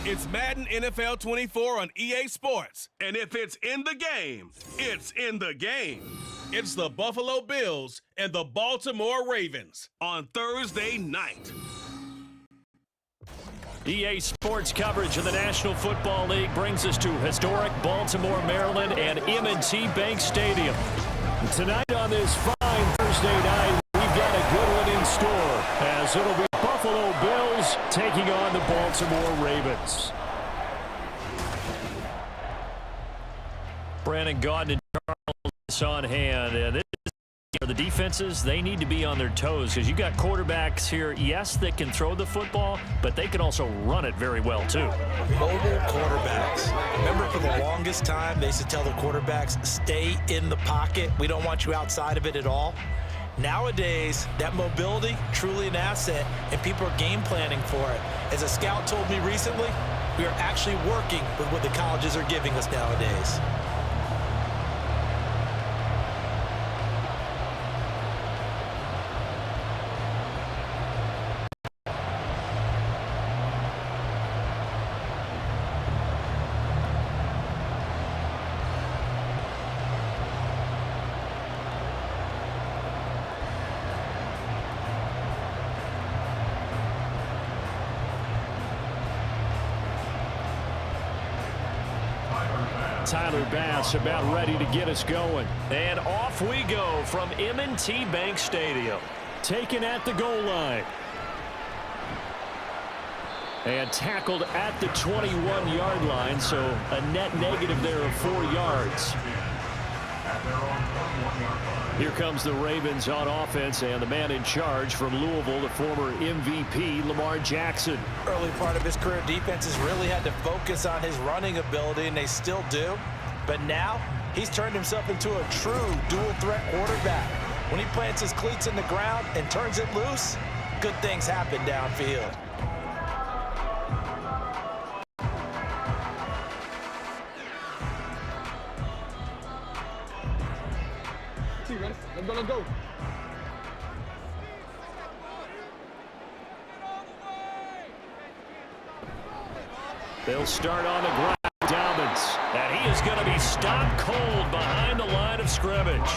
It's Madden NFL24 on EA Sports. And if it's in the game, it's in the game. It's the Buffalo Bills and the Baltimore Ravens on Thursday night. EA Sports coverage of the National Football League brings us to historic Baltimore, Maryland and M&T Bank Stadium. Tonight on this fine Thursday night, we've got a good one in store, as it'll be Buffalo Bills taking on the Baltimore Ravens. Brandon Gaudin and Charles on hand, and this is the defenses. They need to be on their toes, because you got quarterbacks here, yes, that can throw the football, but they can also run it very well too. Mobile quarterbacks. Remember, for the longest time, they used to tell the quarterbacks, stay in the pocket. We don't want you outside of it at all. Nowadays, that mobility, truly an asset, and people are game planning for it. As a scout told me recently, we are actually working with what the colleges are giving us nowadays. Tyler Bass about ready to get us going. And off we go from M&T Bank Stadium. Taken at the goal line. And tackled at the 21-yard line, so a net negative there of 4 yards. Here comes the Ravens on offense, and the man in charge from Louisville, the former MVP, Lamar Jackson. Early part of his career, defenses really had to focus on his running ability, and they still do. But now, he's turned himself into a true dual-threat quarterback. When he plants his cleats in the ground and turns it loose, good things happen downfield. Let's go. They'll start on the ground. Dobbins, and he is going to be stopped cold behind the line of scrimmage.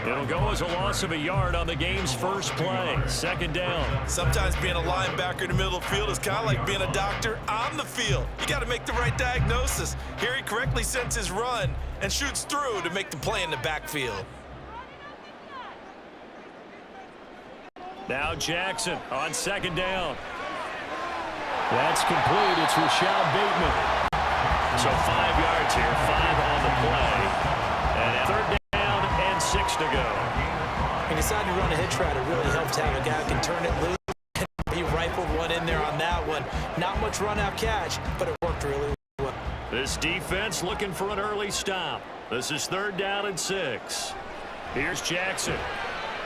It'll go as a loss of a yard on the game's first play. Second down. Sometimes being a linebacker in the middle of the field is kind of like being a doctor on the field. You got to make the right diagnosis. Here he correctly sends his run and shoots through to make the play in the backfield. Now Jackson on second down. That's complete. It's Rashad Bateman. So 5 yards here, 5 on the play. And third down and 6 to go. He decided to run a hitch route. It really helped to have a guy who can turn it loose. He rifled one in there on that one. Not much run-out catch, but it worked really well. This defense looking for an early stop. This is third down and 6. Here's Jackson.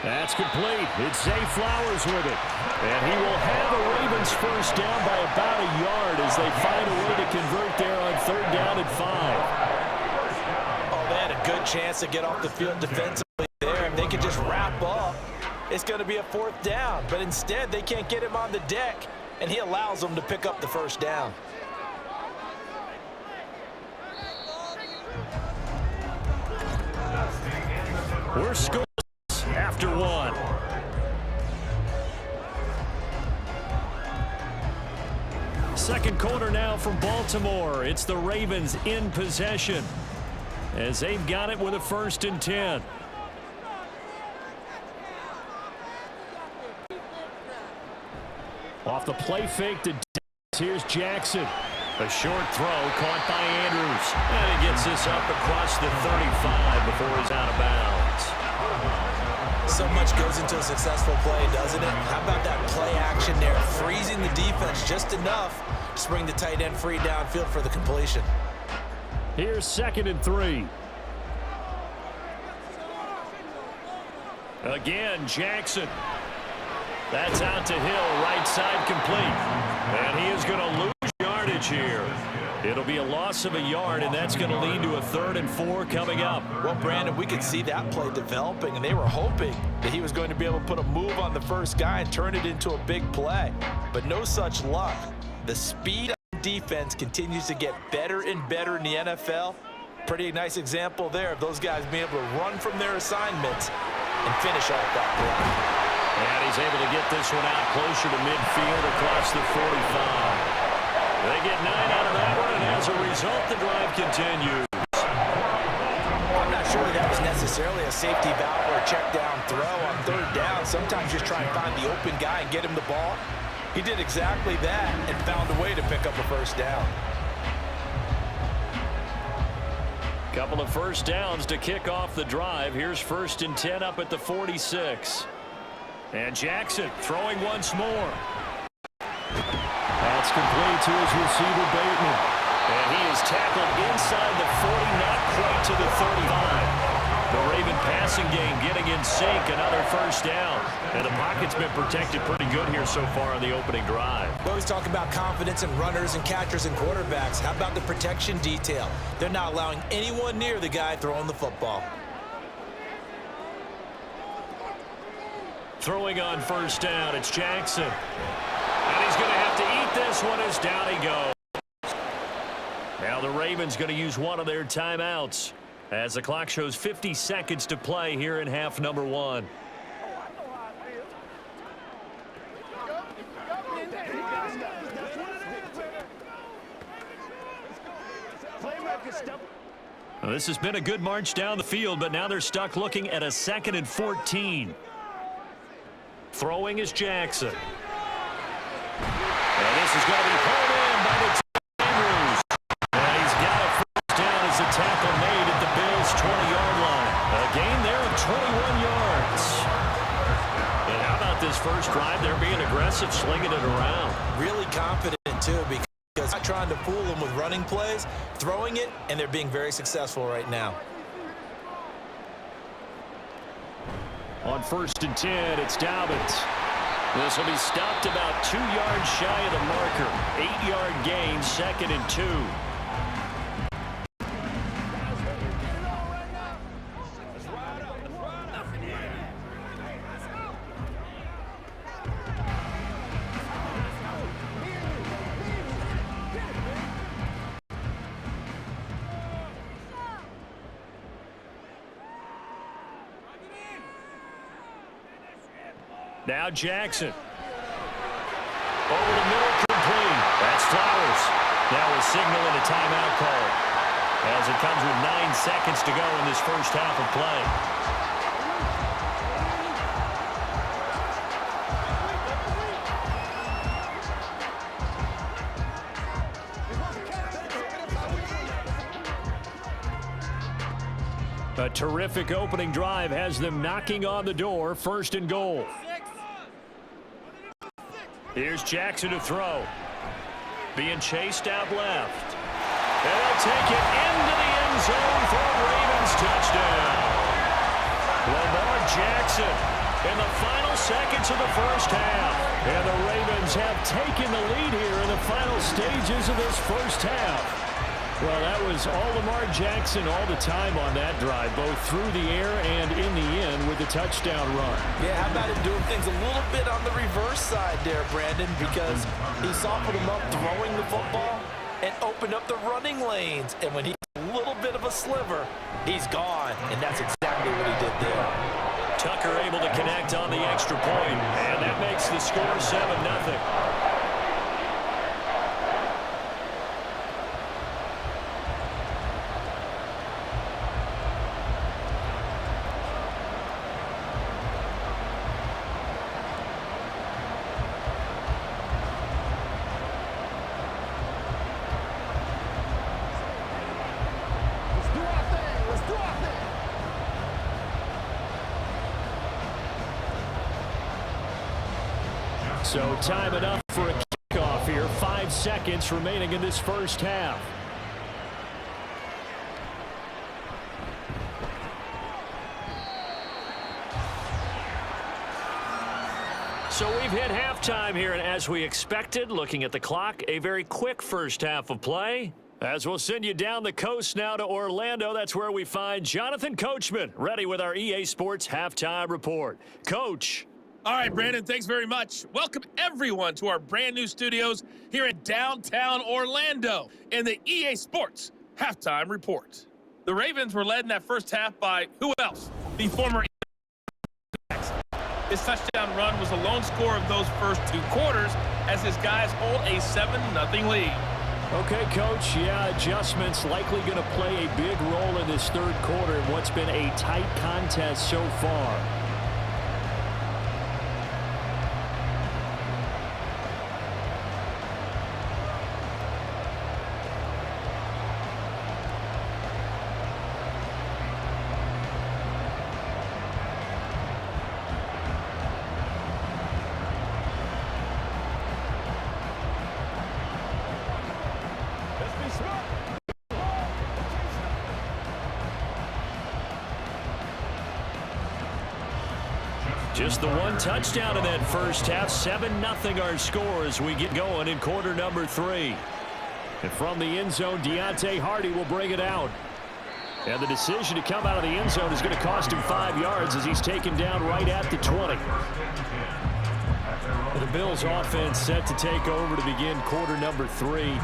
That's complete. It's Zay Flowers with it. And he will have the Ravens first down by about a yard as they find a way to convert there on third down and 5. Oh, they had a good chance to get off the field defensively there. If they could just wrap up, it's going to be a fourth down. But instead, they can't get him on the deck, and he allows them to pick up the first down. We're scoring after 1. Second quarter now from Baltimore. It's the Ravens in possession as they've got it with a 1st and 10. Off the play fake to here's Jackson. A short throw caught by Andrews. And he gets this up across the 35 before he's out of bounds. So much goes into a successful play, doesn't it? How about that play action there, freezing the defense just enough to bring the tight end free downfield for the completion. Here's 2nd and 3. Again, Jackson. That's out to Hill, right side complete. And he is going to lose yardage here. It'll be a loss of a yard, and that's going to lead to a 3rd and 4 coming up. Well, Brandon, we could see that play developing, and they were hoping that he was going to be able to put a move on the first guy and turn it into a big play. But no such luck. The speed defense continues to get better and better in the NFL. Pretty nice example there of those guys being able to run from their assignments and finish off that play. And he's able to get this one out closer to midfield across the 45. They get 9 out of that one, and as a result, the drive continues. I'm not sure that was necessarily a safety valve or a check down throw on third down. Sometimes just try and find the open guy and get him the ball. He did exactly that and found a way to pick up a first down. Couple of first downs to kick off the drive. Here's 1st and 10 up at the 46. And Jackson throwing once more. That's complete to his receiver, Bateman. And he is tackled inside the 40, not quite to the 35. The Raven passing game getting in sync, another first down. And the pocket's been protected pretty good here so far on the opening drive. We always talk about confidence in runners and catchers and quarterbacks. How about the protection detail? They're not allowing anyone near the guy throwing the football. Throwing on first down, it's Jackson. And he's going to have to eat this one as down he goes. Now the Ravens going to use one of their timeouts as the clock shows 50 seconds to play here in half number 1. Well, this has been a good march down the field, but now they're stuck looking at a 2nd and 14. Throwing is Jackson. And this is going to be pulled in by the Andrews. And he's got a first down as a tackle made at the Bills' 20-yard line. A gain there of 21 yards. And how about this first drive? They're being aggressive, slinging it around. Really confident, too, because not trying to fool them with running plays, throwing it, and they're being very successful right now. On 1st and 10, it's Dobbins. This will be stopped about 2 yards shy of the marker. 8-yard gain, 2nd and 2. Now Jackson. Over the middle, complete. That's Flowers. Now we're signaling a timeout call as it comes with 9 seconds to go in this first half of play. A terrific opening drive has them knocking on the door. 1st and goal. Here's Jackson to throw. Being chased out left. And they'll take it into the end zone for a Ravens touchdown. Lamar Jackson in the final seconds of the first half. And the Ravens have taken the lead here in the final stages of this first half. Well, that was all Lamar Jackson all the time on that drive, both through the air and in the end with the touchdown run. Yeah, how about him doing things a little bit on the reverse side there, Brandon, because he softened him up throwing the football and opened up the running lanes. And when he gets a little bit of a sliver, he's gone, and that's exactly what he did there. Tucker able to connect on the extra point, and that makes the score 7-0. So time enough for a kickoff here. 5 seconds remaining in this first half. So we've hit halftime here, and as we expected, looking at the clock, a very quick first half of play. As we'll send you down the coast now to Orlando, that's where we find Jonathan Coachman, ready with our EA Sports Halftime Report. Coach. All right, Brandon, thanks very much. Welcome, everyone, to our brand new studios here in downtown Orlando in the EA Sports Halftime Report. The Ravens were led in that first half by who else? The former His touchdown run was the lone score of those first 2 quarters as his guys hold a 7-0 lead. Okay, Coach, yeah, adjustments likely going to play a big role in this third quarter in what's been a tight contest so far. Just the one touchdown in that first half. 7-0 our score as we get going in quarter number 3. And from the end zone, Deontay Hardy will bring it out. And the decision to come out of the end zone is going to cost him 5 yards as he's taken down right at the 20. The Bills offense set to take over to begin quarter number 3.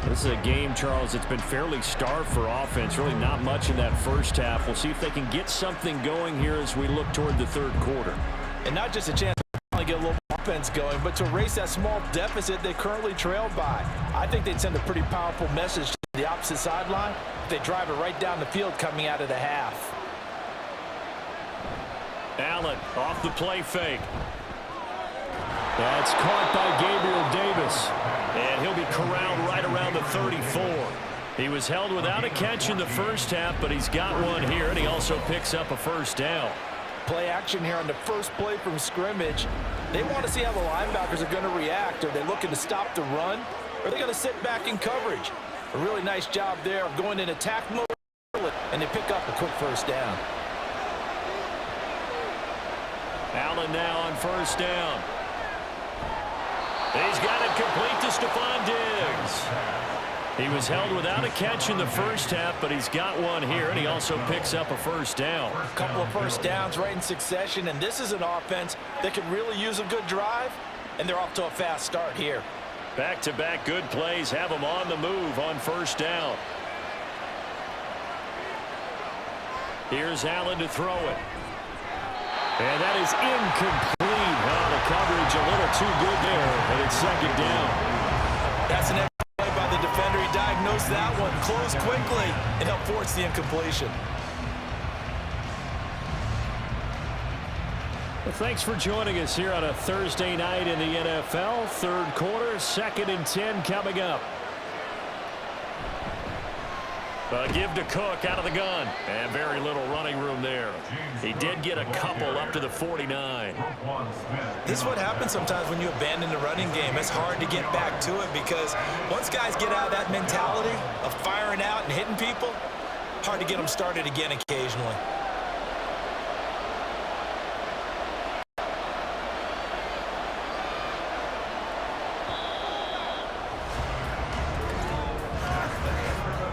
This is a game, Charles, it's been fairly starved for offense. Really not much in that first half. We'll see if they can get something going here as we look toward the third quarter. And not just a chance to finally get a little offense going, but to erase that small deficit they currently trailed by. I think they'd send a pretty powerful message to the opposite sideline if they drive it right down the field coming out of the half. Allen off the play fake. That's caught by Gabriel Davis. And he'll be corralled right around the 34. He was held without a catch in the first half, but he's got one here, and he also picks up a first down. Play action here on the first play from scrimmage. They want to see how the linebackers are going to react. Are they looking to stop the run? Or are they going to sit back in coverage? A really nice job there of going in attack mode, and they pick up a quick first down. Allen now on first down. He's got it complete to Stephon Diggs. He was held without a catch in the first half, but he's got one here, and he also picks up a first down. A couple of first downs right in succession, and this is an offense that could really use a good drive, and they're off to a fast start here. Back-to-back good plays have them on the move on first down. Here's Allen to throw it. And that is incomplete. Oh, the coverage a little too good there, and it's second down. That's an play by the defender. He diagnosed that one, closed quickly, and helped force the incompletion. Well, thanks for joining us here on a Thursday night in the NFL. Third quarter, 2nd and 10 coming up. Give to Cook out of the gun. And very little running room there. He did get a couple up to the 49. This is what happens sometimes when you abandon the running game. It's hard to get back to it because once guys get out of that mentality of firing out and hitting people, hard to get them started again occasionally.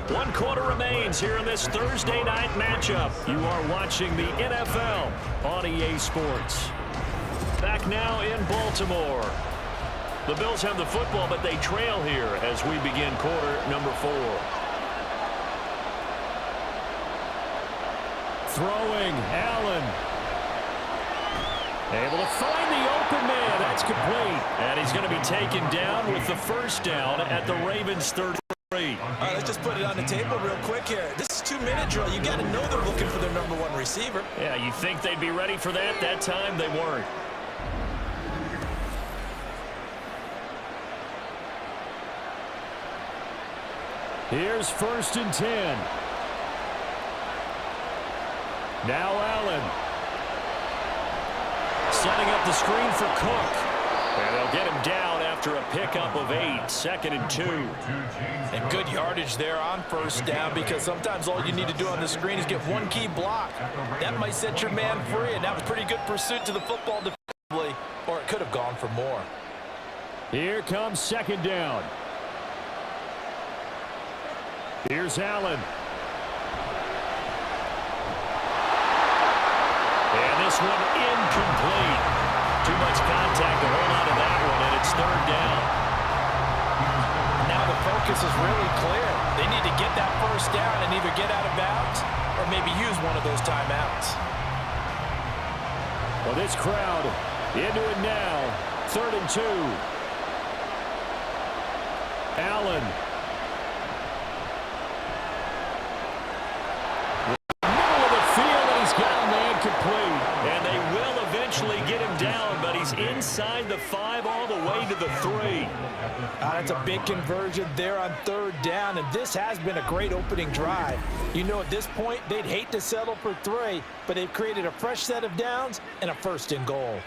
One quarter remains here in this Thursday night matchup. You are watching the NFL on EA Sports. Back now in Baltimore. The Bills have the football, but they trail here as we begin quarter number 4. Throwing, Allen. Able to find the open man. That's complete. And he's going to be taken down with the first down at the Ravens' 33. All right, let's just put it on the table real quick here. This is 2-minute drill. You got to know they're looking for their number 1 receiver. Yeah, you think they'd be ready for that? That time they weren't. Here's 1st and 10. Now Allen. Setting up the screen for Cook. And they'll get him down after a pickup of 8. 2nd and 2. And good yardage there on first down because sometimes all you need to do on the screen is get one key block. That might set your man free, and that was pretty good pursuit to the football defensively, or it could have gone for more. Here comes 2nd down. Here's Allen. And this one incomplete. Too much contact to hold on to that one, and it's third down. Now the focus is really clear. They need to get that first down and either get out of bounds or maybe use one of those timeouts. Well, this crowd into it now. 3rd and 2. Allen. Middle of the field, and he's got a man complete. And they will eventually get him down, but he's inside the 5 all the way to the 3. That's a big conversion there on 3rd down, and this has been a great opening drive. You know, at this point, they'd hate to settle for 3, but they've created a fresh set of downs and a 1st and goal.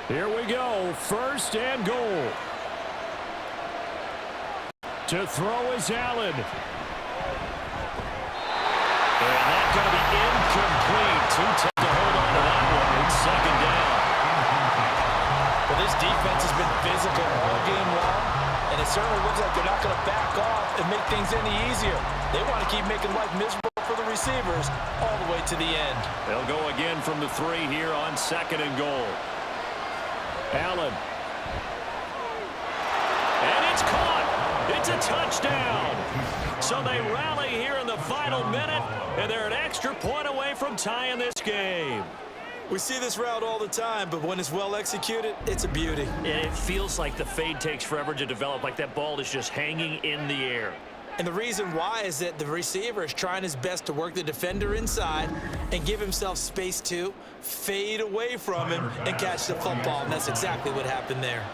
Here we go, 1st and goal. To throw is Allen. And that's going to be incomplete. Too tough to hold on to that one. It's 2nd down. Well, this defense has been physical all game long, and it certainly looks like they're not going to back off and make things any easier. They want to keep making life miserable for the receivers all the way to the end. They'll go again from the 3 here on 2nd and goal. Allen. And it's caught. It's a touchdown. So they rally here in the final minute, and they're an extra point away from tying this game. We see this route all the time, but when it's well executed, it's a beauty. And it feels like the fade takes forever to develop, like that ball is just hanging in the air. And the reason why is that the receiver is trying his best to work the defender inside and give himself space to fade away from him and catch the football, and that's exactly what happened there.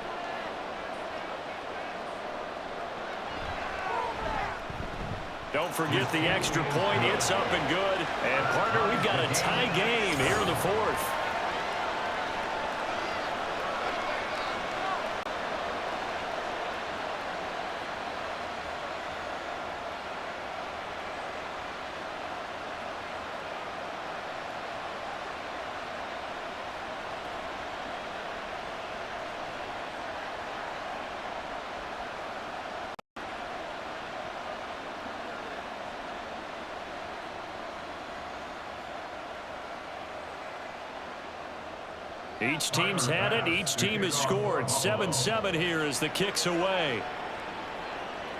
Don't forget the extra point. It's up and good. And, partner, we've got a tie game here in the 4th. Each team's had it. Each team has scored. 7-7 here as the kick's away.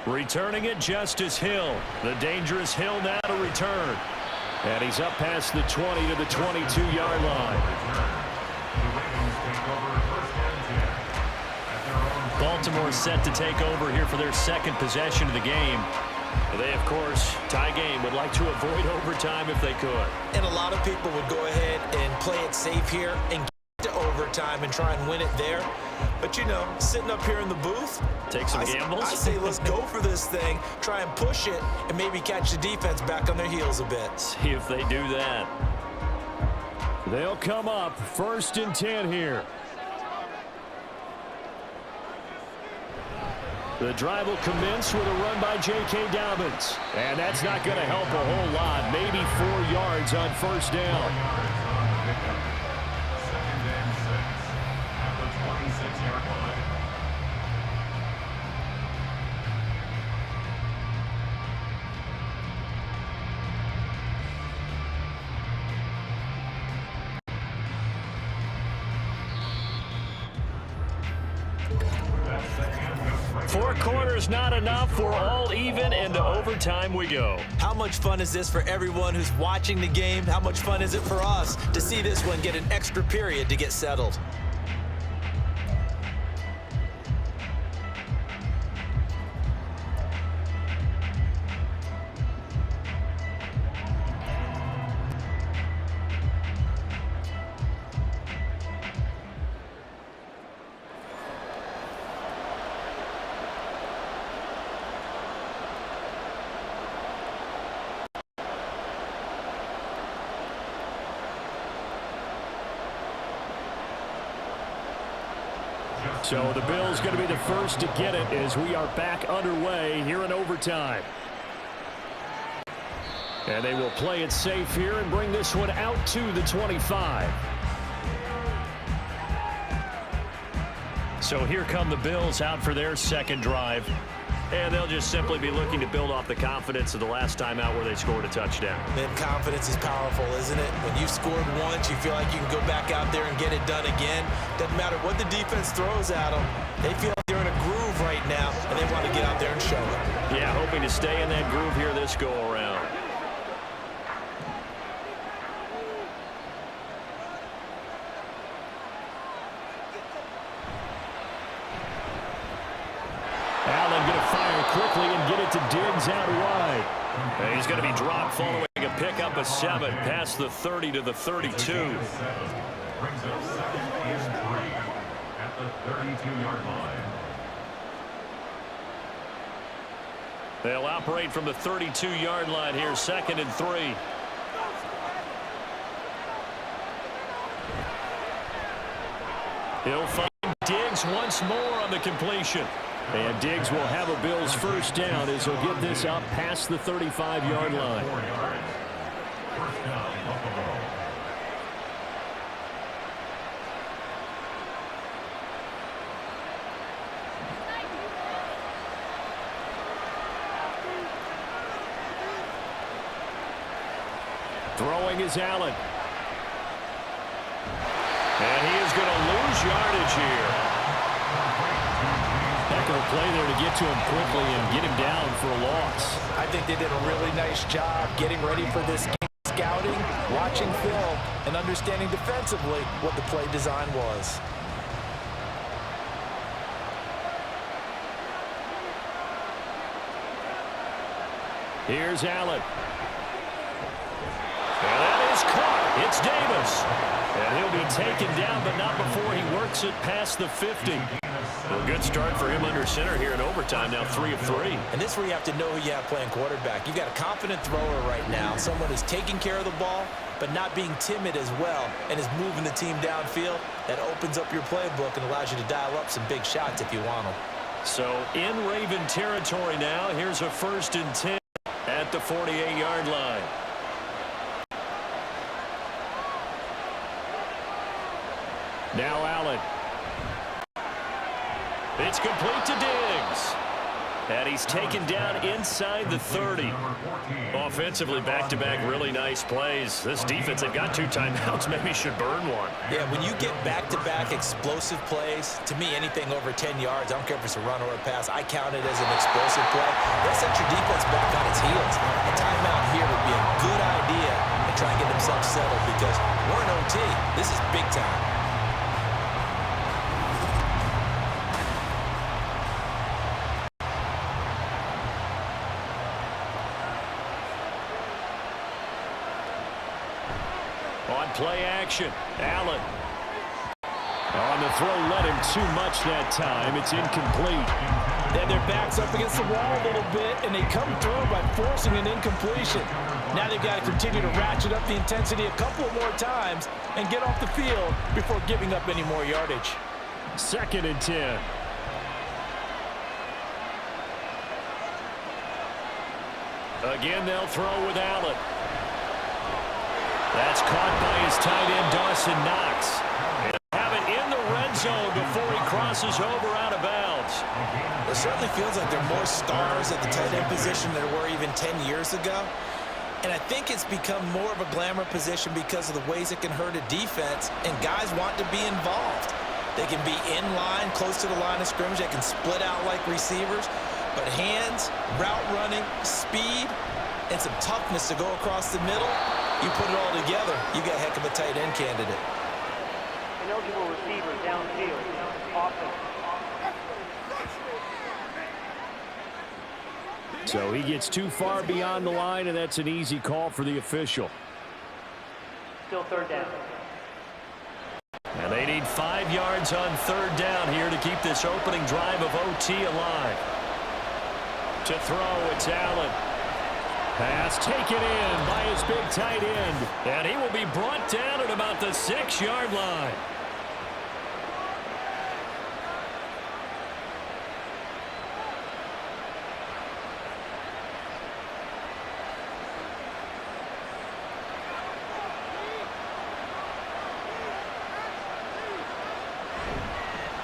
Returning it, Justice Hill. The dangerous Hill now to return. And he's up past the 20 to the 22-yard line. Baltimore set to take over here for their 2nd possession of the game. They, of course, tie game, would like to avoid overtime if they could. And a lot of people would go ahead and play it safe here and to overtime and try and win it there. But, you know, sitting up here in the booth, take some gambles. I say let's go for this thing, try and push it, and maybe catch the defense back on their heels a bit. See if they do that. They'll come up 1st and 10 here. The drive will commence with a run by J.K. Dobbins. And that's not going to help a whole lot. Maybe 4 yards on 1st down. Four quarters not enough. For all even, and to overtime we go. How much fun is this for everyone who's watching the game? How much fun is it for us to see this one get an extra period to get settled? So the Bills going to be the first to get it as we are back underway here in overtime. And they will play it safe here and bring this one out to the 25. So here come the Bills out for their 2nd drive. And they'll just simply be looking to build off the confidence of the last time out where they scored a touchdown. And confidence is powerful, isn't it? When you've scored once, you feel like you can go back out there and get it done again. Doesn't matter what the defense throws at them. They feel like they're in a groove right now, and they want to get out there and show it. Yeah, hoping to stay in that groove here this go-around. Allen going to fire quickly and get it to Diggs out wide. And he's going to be dropped following a pickup of 7 past the 30 to the 32. Brings up second and 3 at the 32-yard line. They'll operate from the 32-yard line here, 2nd and 3. He'll find Diggs once more on the completion. And Diggs will have a Bills first down as he'll get this up past the 35-yard line. First down, Buffalo. Throwing is Allen. And he is going to lose yardage here. Heck of a play there to get to him quickly and get him down for a loss. I think they did a really nice job getting ready for this game, scouting, watching film, and understanding defensively what the play design was. Here's Allen. And that is caught. It's Davis. And he'll be taken down, but not before he works it past the 50. Well, good start for him under center here in overtime, now 3 of 3. And this is where you have to know who you have playing quarterback. You've got a confident thrower right now, someone who's taking care of the ball, but not being timid as well, and is moving the team downfield. That opens up your playbook and allows you to dial up some big shots if you want them. So in Raven territory now, here's a 1st and 10 at the 48-yard line. Now Allen. It's complete to Diggs. And he's taken down inside the 30. Offensively, back-to-back really nice plays. This defense, they've got 2 timeouts, maybe should burn one. Yeah, when you get back-to-back explosive plays, to me, anything over 10 yards, I don't care if it's a run or a pass, I count it as an explosive play. That sets your defense back on its heels. A timeout here would be a good idea to try and get themselves settled because we're in OT. This is big time. On play action, Allen. On the throw, led him too much that time. It's incomplete. Then their backs up against the wall a little bit, and they come through by forcing an incompletion. Now they've got to continue to ratchet up the intensity a couple more times and get off the field before giving up any more yardage. 2nd and 10. Again, they'll throw with Allen. That's caught by his tight end, Dawson Knox. And have it in the red zone before he crosses over out of bounds. It certainly feels like there are more stars at the tight end position than there were even 10 years ago. And I think it's become more of a glamour position because of the ways it can hurt a defense, and guys want to be involved. They can be in line, close to the line of scrimmage. They can split out like receivers. But hands, route running, speed, and some toughness to go across the middle, you put it all together, you got a heck of a tight end candidate. An eligible receiver downfield. Awesome. So he gets too far beyond the line, and that's an easy call for the official. Still 3rd down. And they need 5 yards on 3rd down here to keep this opening drive of OT alive. To throw, it's Allen. Pass taken in by his big tight end. And he will be brought down at about the 6-yard line.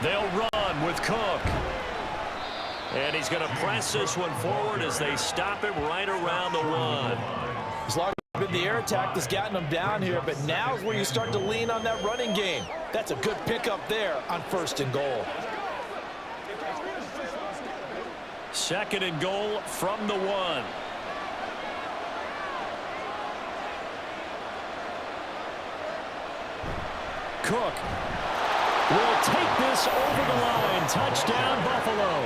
They'll run with Cook. And he's going to press this one forward as they stop him right around the 1. As long as it's been the air attack that's gotten them down here, but now is where you start to lean on that running game. That's a good pickup there on 1st and goal. 2nd and goal from the 1. Cook will take this over the line. Touchdown, Buffalo.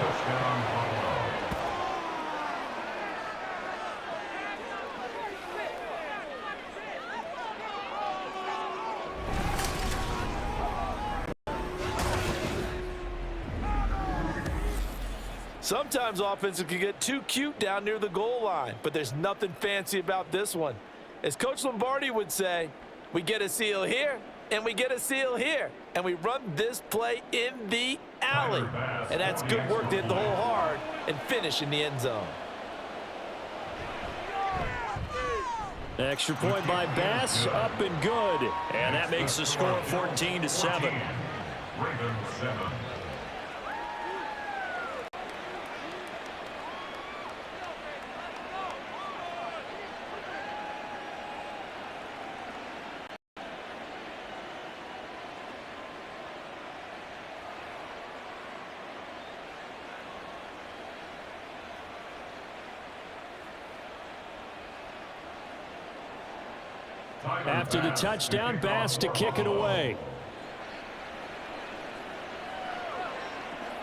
Sometimes offenses can get too cute down near the goal line, but there's nothing fancy about this one. As Coach Lombardi would say, we get a seal here, and we get a seal here, and we run this play in the alley. And that's good work to hit the hole hard and finish in the end zone. Extra point by Bass, up and good. And that makes the score 14-7. Ravens 7. After the touchdown, Bass to kick it away.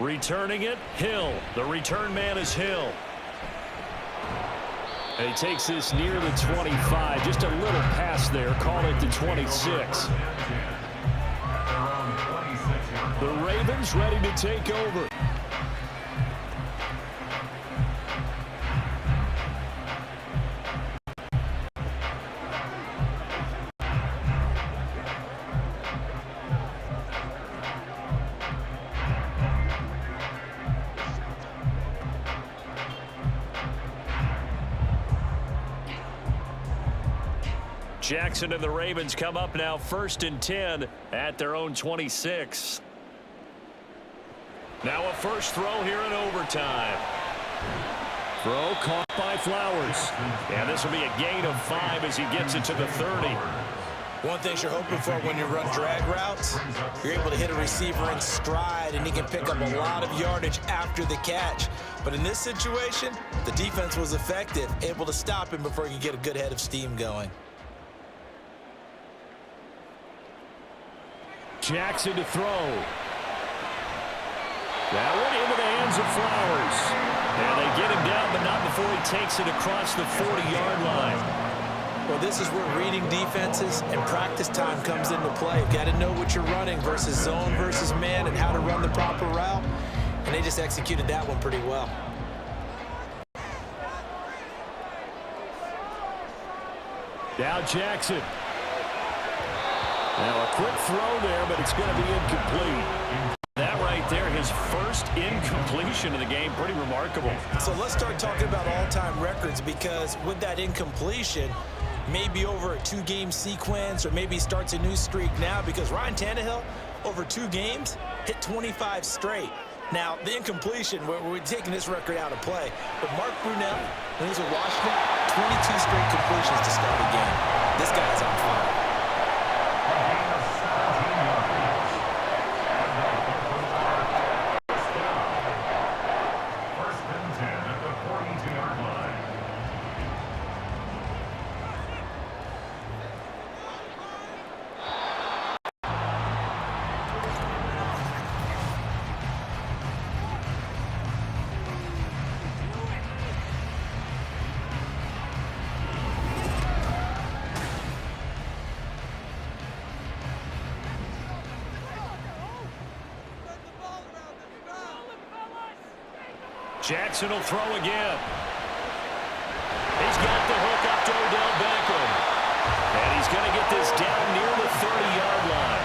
Returning it, Hill. The return man is Hill. And he takes this near the 25. Just a little pass there. Call it the 26. The Ravens ready to take over. Jackson and the Ravens come up now 1st and 10 at their own 26. Now a first throw here in overtime. Throw caught by Flowers. And this will be a gain of 5 as he gets it to the 30. One thing you're hoping for when you run drag routes, you're able to hit a receiver in stride, and he can pick up a lot of yardage after the catch. But in this situation, the defense was effective, able to stop him before he could get a good head of steam going. Jackson to throw. That one into the hands of Flowers. And they get him down, but not before he takes it across the 40-yard line. Well, this is where reading defenses and practice time comes into play. You've got to know what you're running versus zone versus man and how to run the proper route. And they just executed that one pretty well. Now Jackson. Now a quick throw there, but it's going to be incomplete. That right there, his first incompletion of the game, pretty remarkable. So let's start talking about all-time records, because with that incompletion, maybe over a 2-game sequence, or maybe starts a new streak now, because Ryan Tannehill, over 2 games, hit 25 straight. Now, the incompletion, we're taking this record out of play, but Mark Brunell, when he was at Washington, 22 straight completions to start the game. This guy's on fire. Jackson will throw again. He's got the hook up to Odell Beckham. And he's going to get this down near the 30-yard line.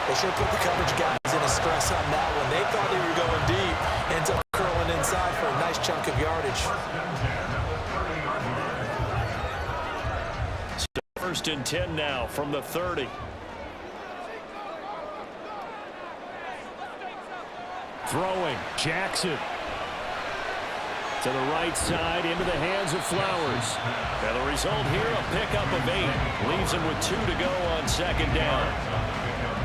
They should put the coverage guys in a stress on that one. They thought they were going deep. Ends up curling inside for a nice chunk of yardage. First and 10 now from the 30. Throwing, Jackson. To the right side, into the hands of Flowers. And the result here, a pickup of 8. Leaves him with 2 to go on second down.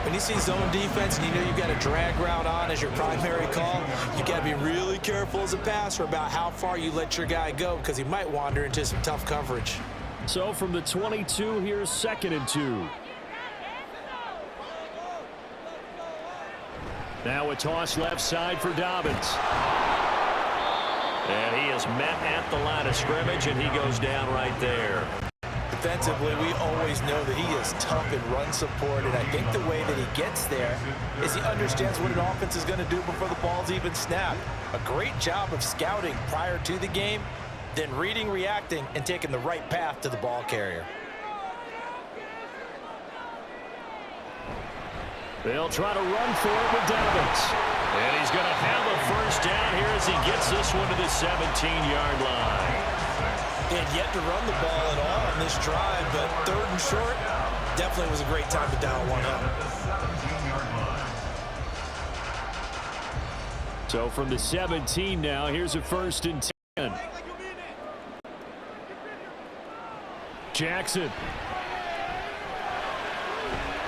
When you see zone defense and you know you've got a drag route on as your primary call, you got to be really careful as a passer about how far you let your guy go because he might wander into some tough coverage. So from the 22, here's 2nd and 2. Now a toss left side for Dobbins. And he is met at the line of scrimmage, and he goes down right there. Defensively, we always know that he is tough in run support, and I think the way that he gets there is he understands what an offense is going to do before the ball's even snapped. A great job of scouting prior to the game, then reading, reacting, and taking the right path to the ball carrier. They'll try to run for it with Dobbins. And he's going to have a first down here as he gets this one to the 17-yard line. They had yet to run the ball at all on this drive, but 3rd and short definitely was a great time to dial one up. So from the 17 now, here's a 1st and 10. Jackson.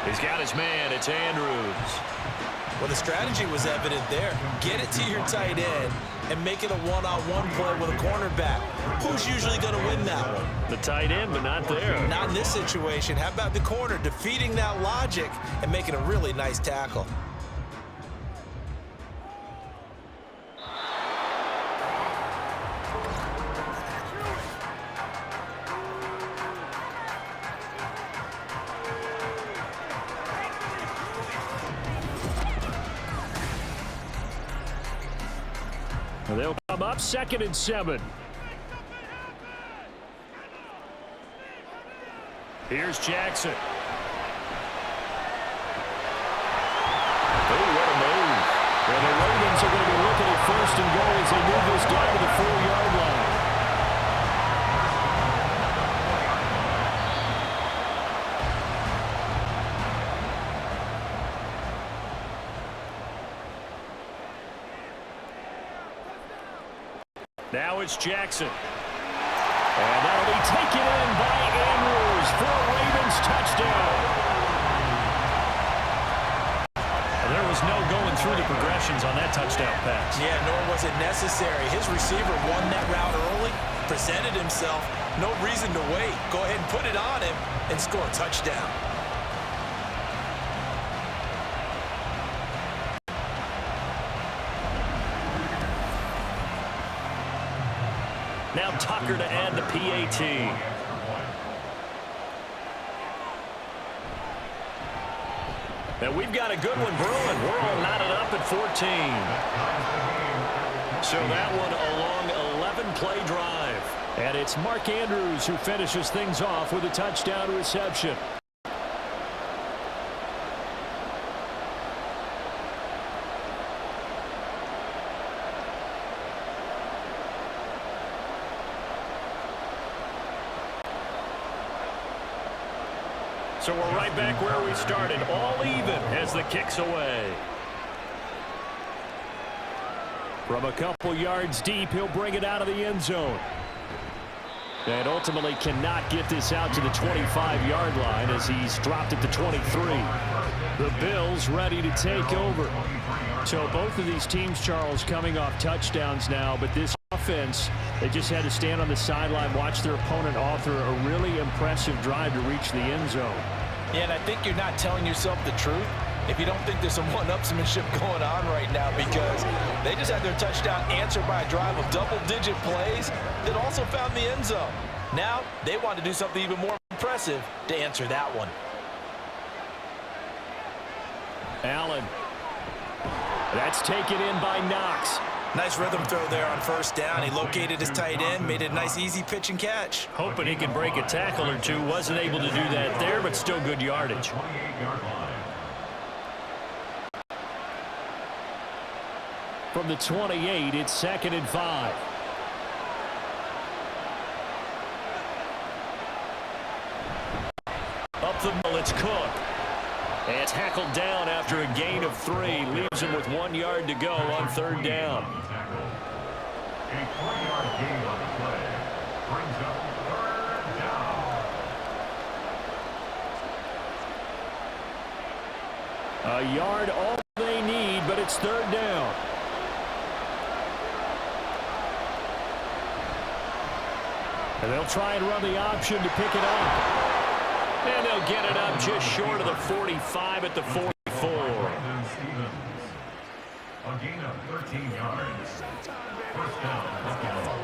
He's got his man. It's Andrews. Well, the strategy was evident there. Get it to your tight end and make it a one-on-one play with a cornerback. Who's usually going to win that one? The tight end, but not there. Not in this situation. How about the corner defeating that logic and making a really nice tackle? They'll come up 2nd and 7. Here's Jackson. Oh, what a move. And the Ravens are going to be looking at 1st and goal as they move this down to the 4-yard line. Now it's Jackson. And that'll be taken in by Andrews for a Ravens touchdown. And there was no going through the progressions on that touchdown pass. Yeah, nor was it necessary. His receiver won that route early, presented himself, no reason to wait. Go ahead and put it on him and score a touchdown. Now Tucker to add the PAT. And we've got a good one brewing. We're all knotted up at 14. So that one a long 11-play drive. And it's Mark Andrews who finishes things off with a touchdown reception. So we're right back where we started, all even as the kick's away. From a couple yards deep, he'll bring it out of the end zone. And ultimately cannot get this out to the 25-yard line as he's dropped at the 23. The Bills ready to take over. So both of these teams, Charles, coming off touchdowns now, but this offense, they just had to stand on the sideline, watch their opponent author a really impressive drive to reach the end zone. Yeah, and I think you're not telling yourself the truth if you don't think there's some one-upsmanship going on right now, because they just had their touchdown answered by a drive of double-digit plays that also found the end zone. Now they want to do something even more impressive to answer that one. Allen. That's taken in by Knox. Nice rhythm throw there on 1st down. He located his tight end, made it a nice easy pitch and catch. Hoping he could break a tackle or two. Wasn't able to do that there, but still good yardage. From the 28, it's 2nd and 5. Up the middle, it's Cook. And tackled down after a gain of 3. Leaves him with 1 yard to go on 3rd down. gain on the play brings up third down. A yard all they need, but it's third down. And they'll try and run the option to pick it up. And they'll get it up just short of the 45 at the 44. A gain of 13 yards. First down, Buffalo.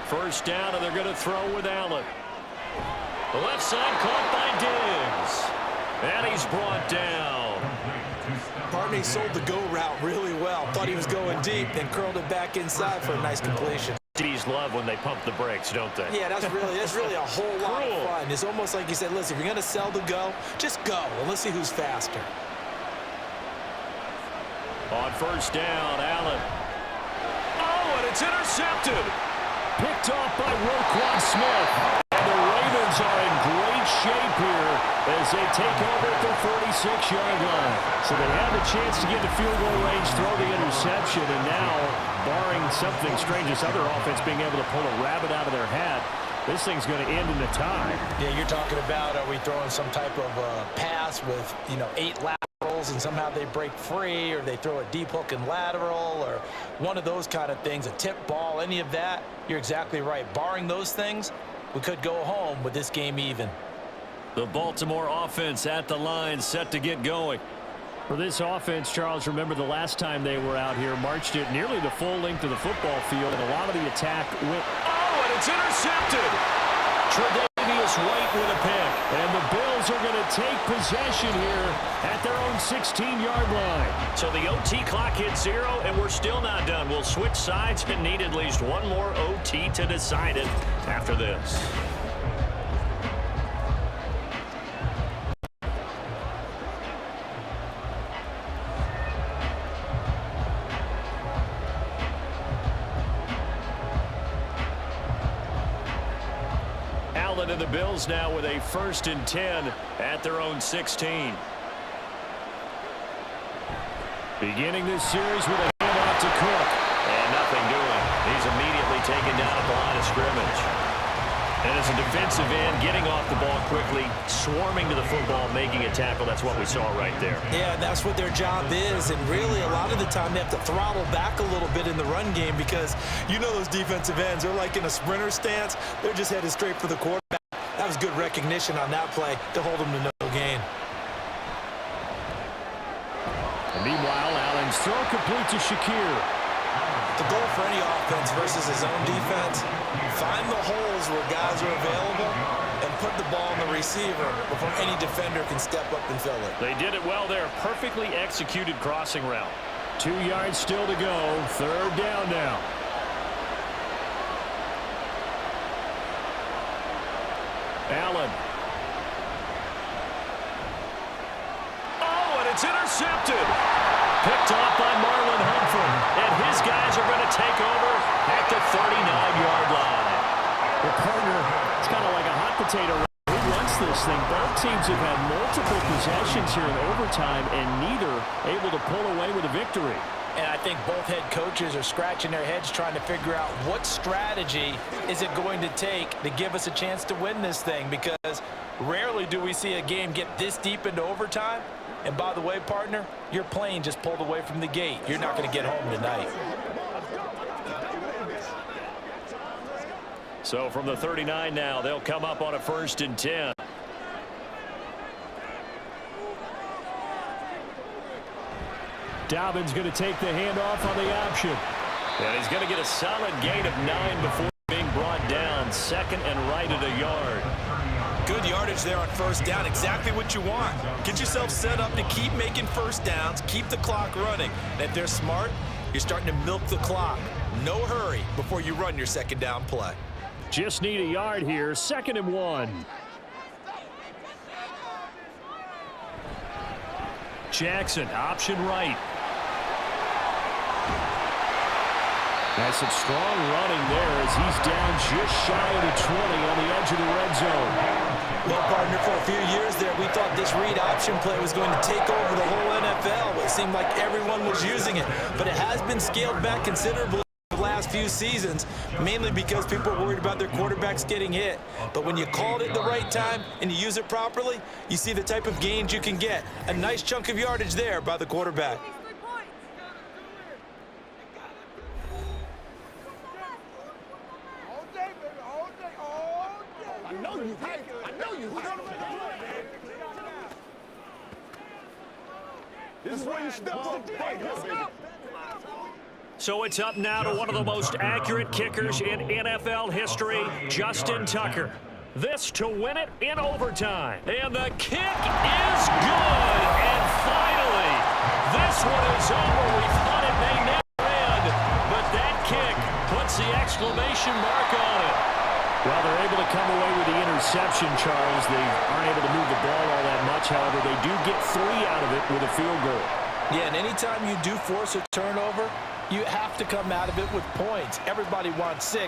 First down, and they're going to throw with Allen. The left side caught by Diggs. And he's brought down. Barney sold the go route really well. Thought he was going deep, then curled it back inside for a nice completion. D's love when they pump the brakes, don't they? Yeah, that's really a whole lot of fun. It's almost like you said, listen, if you're going to sell the go, just go. And let's see who's faster. On first down, Allen. Oh, and it's intercepted. Picked off by Roquan Smith. And the Ravens are in great shape here as they take over at their 46-yard line. So they have the chance to get to field goal range, throw the interception, and now, barring something strange, this other offense being able to pull a rabbit out of their hat, this thing's going to end in a tie. Yeah, you're talking about, are we throwing some type of pass with, 8 laterals and somehow they break free, or they throw a deep hook and lateral, or one of those kind of things, a tip ball, any of that? You're exactly right. Barring those things, we could go home with this game even. The Baltimore offense at the line, set to get going. For this offense, Charles, remember the last time they were out here, marched it nearly the full length of the football field, and a lot of the attack went. Oh, and it's intercepted! Tre'Davious White with a pick. And the Bills are going to take possession here at their own 16-yard line. So the OT clock hits 0, and we're still not done. We'll switch sides and need at least one more OT to decide it after this. And the Bills now with a 1st and 10 at their own 16. Beginning this series with a handoff to Cook. And nothing doing. He's immediately taken down at the line of scrimmage. And as a defensive end, getting off the ball quickly, swarming to the football, making a tackle. That's what we saw right there. Yeah, that's what their job is. And really, a lot of the time, they have to throttle back a little bit in the run game because you know those defensive ends, they're like in a sprinter stance. They're just headed straight for the quarterback. That was good recognition on that play to hold them to no gain. And meanwhile, Allen's throw complete to Shakir. The goal for any offense versus his own defense, find the holes where guys are available and put the ball on the receiver before any defender can step up and fill it. They did it well there. Perfectly executed crossing route. 2 yards still to go. Third down now. Allen. Oh, and it's intercepted. Picked off by Marlon Humphrey. And his guys are going to take over at the 39-yard line. The partner, it's kind of like a hot potato. Who runs this thing? Both teams have had multiple possessions here in overtime, and neither able to pull away with a victory. And I think both head coaches are scratching their heads trying to figure out what strategy is it going to take to give us a chance to win this thing, because rarely do we see a game get this deep into overtime. And by the way, partner, your plane just pulled away from the gate. You're not going to get home tonight. So from the 39 now, they'll come up on a 1st and 10. Dobbins going to take the handoff on the option. And he's going to get a solid gain of 9 before being brought down. 2nd and right at a yard. Good yardage there on first down. Exactly what you want. Get yourself set up to keep making first downs, keep the clock running. And if they're smart, you're starting to milk the clock. No hurry before you run your 2nd down play. Just need a yard here. 2nd and 1. Jackson, option right. That's some strong running there as he's down just shy of the 20 on the edge of the red zone. Well, partner, for a few years there, we thought this read option play was going to take over the whole NFL. It seemed like everyone was using it, but it has been scaled back considerably the last few seasons, mainly because people are worried about their quarterbacks getting hit. But when you call it at the right time and you use it properly, you see the type of gains you can get. A nice chunk of yardage there by the quarterback. This is where you step up. So it's up now to one of the most accurate kickers in NFL history, Justin Tucker. This to win it in overtime. And the kick is good. And finally, this one is over. We thought it may never end, but that kick puts the exclamation mark on it. Well, they're able to come away with the interception, Charles. They aren't able to move the ball all that much. However, they do get 3 out of it with a field goal. Yeah, and anytime you do force a turnover, you have to come out of it with points. Everybody wants 6.